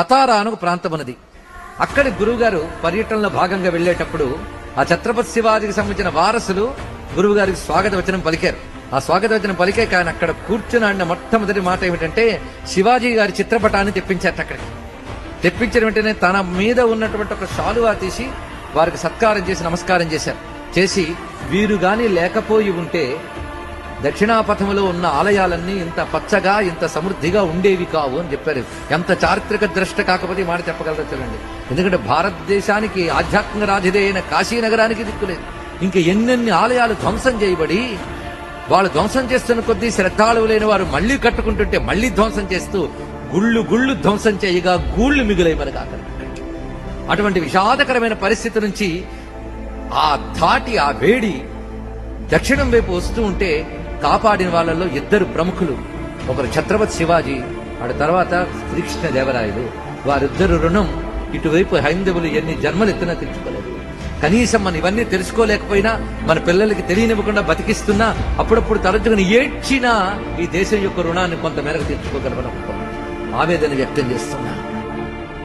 సతారా అని ఒక ప్రాంతం ఉన్నది. అక్కడి గురువుగారు పర్యటనలో భాగంగా వెళ్లేటప్పుడు ఆ ఛత్రపతి శివాజీకి సంబంధించిన వారసులు గురువు గారికి స్వాగత వచనం పలికారు. ఆ స్వాగత వచనం పలికే కానీ అక్కడ కూర్చుని ఆడిన మొట్టమొదటి మాట ఏమిటంటే శివాజీ గారి చిత్రపటాన్ని తెప్పించారు. అక్కడికి తెప్పించిన వెంటనే తన మీద ఉన్నటువంటి ఒక శాలువా తీసి వారికి సత్కారం చేసి నమస్కారం చేశారు. చేసి వీరు గాని లేకపోయి ఉంటే దక్షిణాపథంలో ఉన్న ఆలయాలన్నీ ఇంత పచ్చగా ఇంత సమృద్ధిగా ఉండేవి కావు అని చెప్పారు. ఎంత చారిత్రక ద్రష్ట కాకపోతే మాట చెప్పగలరో చూడండి. ఎందుకంటే భారతదేశానికి ఆధ్యాత్మిక రాజధాని అయిన కాశీనగరానికి దిక్కులేదు. ఇంకా ఎన్నెన్ని ఆలయాలు ధ్వంసం చేయబడి వాళ్ళు ధ్వంసం చేస్తున్న కొద్దీ శ్రద్ధాళువు లేని వారు మళ్లీ కట్టుకుంటుంటే మళ్లీ ధ్వంసం చేస్తూ గుళ్ళు ధ్వంసం చేయగా గూళ్లు మిగులై మనకు అక్కడ. అటువంటి విషాదకరమైన పరిస్థితి నుంచి ఆ ధాటి ఆ వేడి దక్షిణం వైపు వస్తూ ఉంటే కాపాడిన వాళ్ళలో ఇద్దరు ప్రముఖులు, ఒకరు ఛత్రపతి శివాజీ, ఆ తర్వాత శ్రీకృష్ణదేవరాయలు. వారిద్దరు రుణం ఇటువైపు హైందవులు ఎన్ని జన్మలు ఎత్తునా తెచ్చుకోలేదు. కనీసం మనం ఇవన్నీ తెలుసుకోలేకపోయినా మన పిల్లలకి తెలియనివ్వకుండా బతికిస్తున్నా అప్పుడప్పుడు తరచుకుని ఏడ్చినా ఈ దేశం యొక్క రుణాన్ని కొంతమేరకు తెచ్చుకోగలమని ఆవేదన వ్యక్తం చేస్తున్నా.